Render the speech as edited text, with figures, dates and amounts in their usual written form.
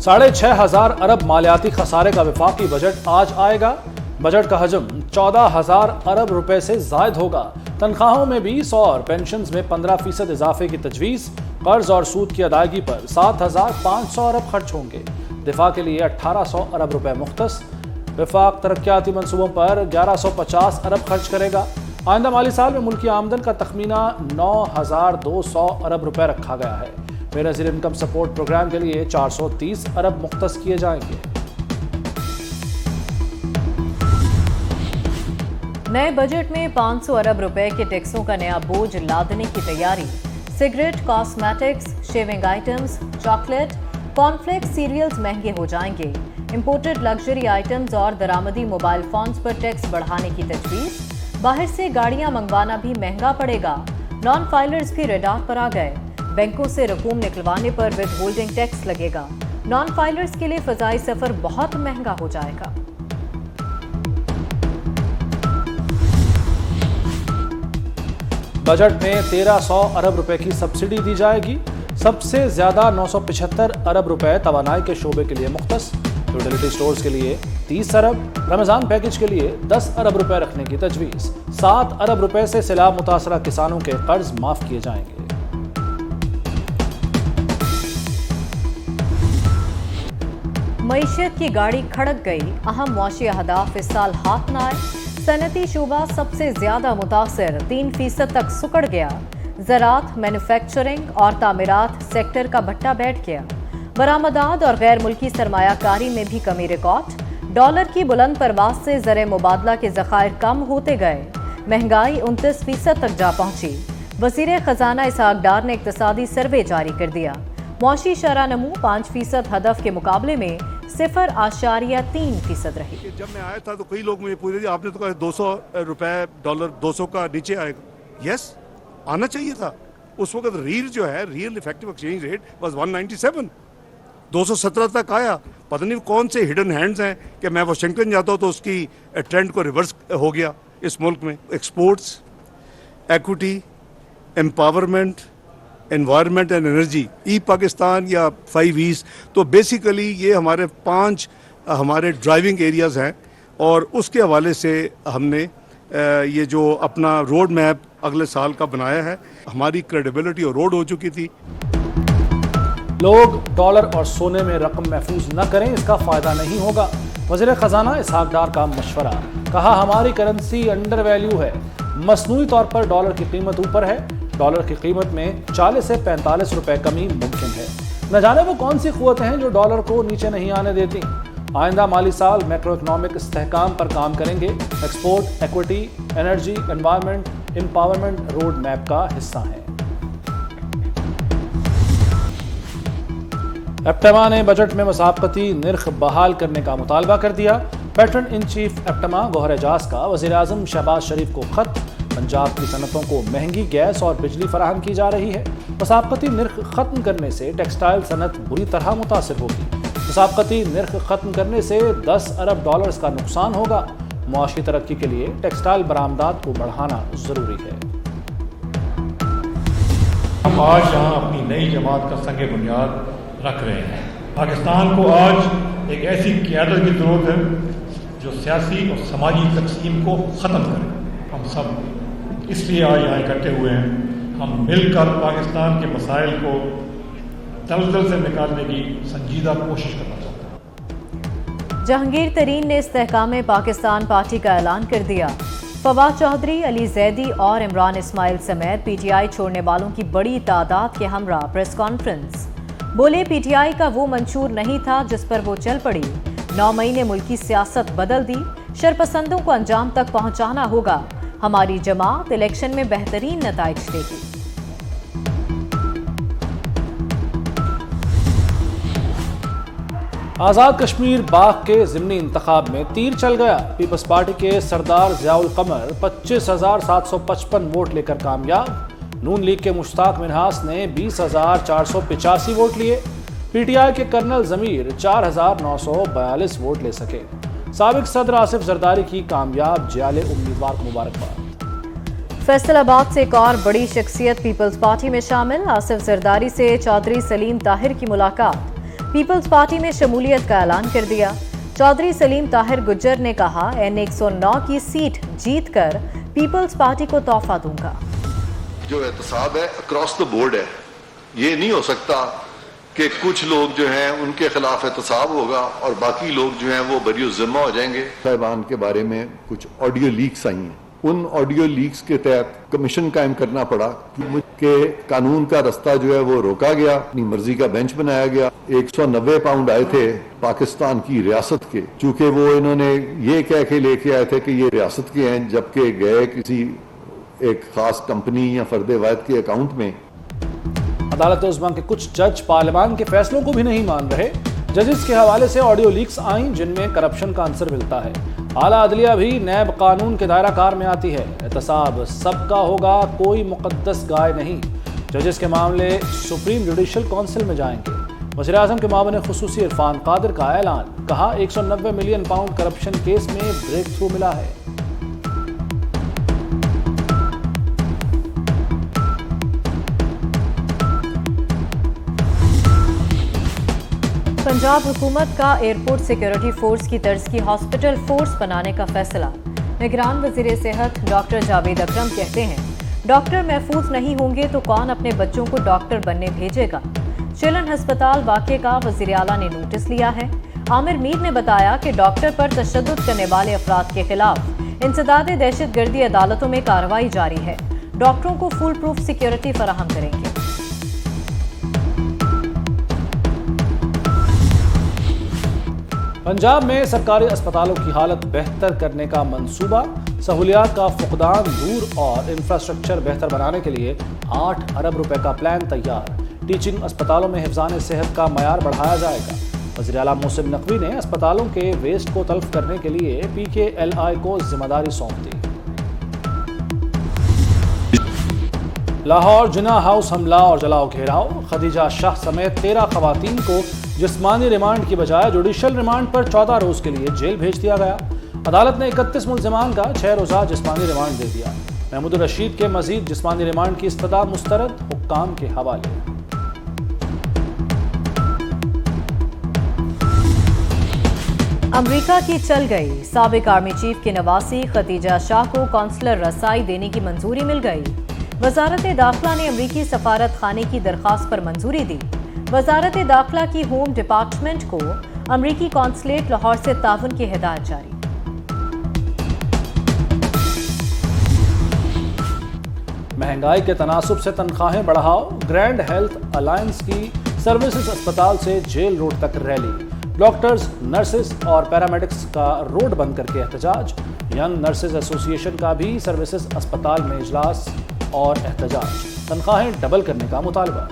6,500 अरब मालियाती खसारे का वफाकी बजट आज आएगा। बजट का हजम 14,000 अरब रुपए से जायद होगा। तनख्वाहों में 20 और पेंशन्स में 15% इजाफे की तजवीज़। कर्ज और सूद की अदायगी पर 7,500 अरब खर्च होंगे। दिफा के लिए 1,800 अरब रुपए मुख्तस। वफाक तरक्याती मंसूबों पर 1,150 अरब खर्च करेगा। आइंदा माली साल में मुल्की आमदन का तखमीना 9,200 अरब रुपए रखा गया है। बेनज़ीर इनकम सपोर्ट प्रोग्राम के लिए 430 अरब मुख्तस किए जाएंगे। नए बजट में 500 अरब रुपए के टैक्सों का नया बोझ लादने की तैयारी। Cigarette, cosmetics, shaving items, chocolate, cornflakes, cereals महंगे हो जाएंगे। इंपोर्टेड लग्जरी आइटम्स और दरामदी मोबाइल फोन्स पर टैक्स बढ़ाने की तजवीज़। बाहर से गाड़ियां मंगवाना भी महंगा पड़ेगा। नॉन फाइलर्स भी रडार पर आ गए। बैंकों से रकूम निकलवाने पर विद होल्डिंग टैक्स लगेगा। नॉन फाइलर्स के लिए फजाई सफर बहुत महंगा हो जाएगा। बजट में 1,300 अरब रुपए की सब्सिडी दी जाएगी। सबसे ज्यादा 975 अरब रुपए तवानाई के शोबे के लिए मुख्तस। यूटिलिटी स्टोर्स के लिए 30 अरब। रमजान पैकेज के लिए 10 अरब रुपए रखने की तजवीज़। 7 अरब रुपए से सैलाब मुतासरा किसानों के कर्ज माफ किए जाएंगे। मईशत की गाड़ी खड़क गई। अहम मुआशी अहदाफ इस साल हाथ न आए। सनती शोबा सबसे ज्यादा मुतासर, 3% तक सुकड़ गया। ज़राअत, मैन्युफैक्चरिंग और तामीरात सेक्टर का भट्टा बैठ गया। बरामदात और गैर मुल्की सरमायाकारी में भी कमी रिकॉर्ड। डॉलर की बुलंद परवाज से ज़र मुबादला के ज़खायर कम होते गए। महंगाई 29% तक जा पहुंची। वज़ीर खजाना इसहाक डार ने इक्तसादी सर्वे जारी कर दिया। मुआशी शरह नमू 5% हदफ के मुकाबले में 0.3% रही। जब मैं आया था तो कई लोग मुझे पूछ रहे थे, आपने तो कहा 200 रुपए डॉलर 200 का नीचे आएगा। यस, आना चाहिए था। उस वक्त real effective exchange rate was 197, 217 तक आया। पता नहीं कौन से हिडन हैंड्स हैं कि मैं वाशिंगटन जाता हूँ तो उसकी ट्रेंड को रिवर्स हो गया इस मुल्क में। Exports, equity, empowerment, environment and energy, E Pakistan या 5 E's, तो बेसिकली ये हमारे 5 हमारे ड्राइविंग एरियाज़ हैं। और उसके हवाले से हमने ये जो अपना रोड मैप अगले साल का बनाया है। हमारी क्रेडिबिलिटी और रोड हो चुकी थी। लोग डॉलर और सोने में रकम महफूज न करें, इसका फायदा नहीं होगा। वज़ीर खजाना इसहाक डार का मशवरा। कहा, हमारी करेंसी अंडर वैल्यू है। मसनूई तौर पर डॉलर की कीमत ऊपर है। डॉलर की कीमत में 40 से 45 रुपए कमी मुमकिन है। न जाने वो कौन सी क़ुव्वतें हैं जो डॉलर को नीचे नहीं आने देती। आइंदा माली साल मैक्रो इकनॉमिक इस्तेहकाम पर काम करेंगे। Export, equity, energy, environment, empowerment road map का हिस्सा है। एप्टमा ने बजट में मुसाफती निर्ख बहाल करने का मुतालबा कर दिया। Patron in chief APTMA Gohar Ejaz का वज़ीर आज़म शहबाज शरीफ को खत। पंजाब की सनतों को महंगी गैस और बिजली फराहम की जा रही है। मुसाफती निर्ख खत्म करने से टेक्सटाइल सनत बुरी तरह मुतासिर होगी। मुसाफती निर्ख खत्म करने से 10 अरब डॉलर्स का नुकसान होगा। मुआशी तरक्की के लिए टेक्सटाइल बरामदात को बढ़ाना जरूरी है। हम आज यहाँ अपनी नई जमात का संग बुनियाद रख रहे हैं। पाकिस्तान को आज एक ऐसी क़यादत की ज़रूरत है जो सियासी और समाजी तकसीम को ख़त्म करे। हम सब इसलिए आज यहाँ इकट्ठे हुए हैं। हम मिलकर पाकिस्तान के मसाइल को दलदल से निकालने की संजीदा कोशिश करना चाहते हैं। जहांगीर तरीन ने इस्तेहकाम पाकिस्तान पार्टी का ऐलान कर दिया। फवाद चौधरी, अली जैदी और इमरान इस्माइल समेत पीटीआई छोड़ने वालों की बड़ी तादाद के हमरा प्रेस कॉन्फ्रेंस। बोले, पीटीआई का वो मंशूर नहीं था जिस पर वो चल पड़ी। 9 मई ने मुल्की सियासत बदल दी। शरपसंदों को अंजाम तक पहुंचाना होगा। हमारी जमात इलेक्शन में बेहतरीन नताइज देगी। आज़ाद कश्मीर बाग के ज़िमनी इंतखाब में तीर चल गया। पीपल्स पार्टी के सरदार ज़ियाउल कमर 25,755 वोट लेकर कामयाब। नून लीग के मुश्ताक मिन्हास ने 20,485 वोट लिए। पीटीआई के कर्नल ज़मीर 4,942 वोट ले सके। साबिक सदर आसिफ जरदारी की कामयाब जियाले उम्मीदवार को मुबारकबाद। फैसलाबाद से एक और बड़ी शख्सियत पीपल्स पार्टी में शामिल। आसिफ जरदारी से चौधरी सलीम ताहिर की मुलाकात। پیپلز پارٹی میں شمولیت کا اعلان کر دیا۔ چودھری سلیم طاہر گجر نے کہا N109 کی سیٹ جیت کر پیپلز پارٹی کو تحفہ دوں گا۔ جو احتساب ہے اکراس دا بورڈ ہے، یہ نہیں ہو سکتا کہ کچھ لوگ جو ہیں ان کے خلاف احتساب ہوگا اور باقی لوگ جو ہیں وہ بری ذمہ ہو جائیں گے۔ صاحبان کے بارے میں کچھ آڈیو لیکس آئی ہیں، ان آڈیو لیکس کے تحت کمیشن قائم کرنا پڑا کہ قانون کا رستہ جو ہے وہ روکا گیا، اپنی مرضی کا بینچ بنایا گیا۔ 190 پاؤنڈ آئے تھے پاکستان کی ریاست کے، چونکہ وہ انہوں نے یہ کہہ کے لے کے آئے تھے کہ یہ ریاست کے ہیں، جبکہ گئے کسی ایک خاص کمپنی یا فرد واحد کے اکاؤنٹ میں۔ عدالت عظمیٰ کے کچھ جج پارلیمان کے فیصلوں کو بھی نہیں مان رہے۔ ججز کے حوالے سے آڈیو لیکس آئیں جن میں کرپشن کا عنصر ملتا ہے۔ اعلیٰ عدلیہ بھی نیب قانون کے دائرہ کار میں آتی ہے۔ احتساب سب کا ہوگا، کوئی مقدس گائے نہیں۔ ججز کے معاملے سپریم جوڈیشل کونسل میں جائیں گے۔ وزیراعظم کے معاون خصوصی عرفان قادر کا اعلان، کہا 190 ملین پاؤنڈ کرپشن کیس میں بریک تھرو ملا ہے۔ پنجاب حکومت کا ایئرپورٹ سیکیورٹی فورس کی طرز کی ہاسپٹل فورس بنانے کا فیصلہ۔ نگران وزیر صحت ڈاکٹر جاوید اکرم کہتے ہیں ڈاکٹر محفوظ نہیں ہوں گے تو کون اپنے بچوں کو ڈاکٹر بننے بھیجے گا۔ چلن ہسپتال واقعے کا وزیر اعلیٰ نے نوٹس لیا ہے۔ عامر میر نے بتایا کہ ڈاکٹر پر تشدد کرنے والے افراد کے خلاف انسداد دہشت گردی عدالتوں میں کارروائی جاری ہے۔ ڈاکٹروں کو فول پروف سیکیورٹی فراہم کریں گے۔ پنجاب میں سرکاری اسپتالوں کی حالت بہتر کرنے کا منصوبہ، سہولیات کا فقدان دور اور انفراسٹرکچر بہتر بنانے کے لیے 8 ارب روپے کا پلان تیار۔ ٹیچنگ اسپتالوں میں حفظان صحت کا معیار بڑھایا جائے گا۔ وزیر اعلیٰ محسن نقوی نے اسپتالوں کے ویسٹ کو تلف کرنے کے لیے PKLI کو ذمہ داری سونپ دی۔ لاہور جناح ہاؤس حملہ اور جلاؤ گھیراؤ، خدیجہ شاہ سمیت 13 خواتین کو جسمانی ریمانڈ کی بجائے جوڈیشل ریمانڈ پر 14 روز کے لیے جیل بھیج دیا گیا۔ عدالت نے 31 ملزمان کا 6 روزہ جسمانی ریمانڈ دے دیا۔ محمود الرشید کے مزید جسمانی ریمانڈ کی استدعا مسترد، حکام کے حوالے۔ امریکہ کی چل گئی، سابق آرمی چیف کی نواسی خدیجہ شاہ کو کونسلر رسائی دینے کی منظوری مل گئی۔ وزارت داخلہ نے امریکی سفارت خانے کی درخواست پر منظوری دی۔ وزارت داخلہ کی ہوم ڈپارٹمنٹ کو امریکی کونسلیٹ لاہور سے تعاون کی ہدایت جاری۔ مہنگائی کے تناسب سے تنخواہیں بڑھاؤ، گرینڈ ہیلتھ الائنس کی سروسز اسپتال سے جیل روڈ تک ریلی۔ ڈاکٹرز، نرسز اور پیرامیڈکس کا روڈ بند کر کے احتجاج۔ ینگ نرسز ایسوسی ایشن کا بھی سروسز اسپتال میں اجلاس اور احتجاج۔ تنخواہیں ڈبل کرنے کا مطالبہ۔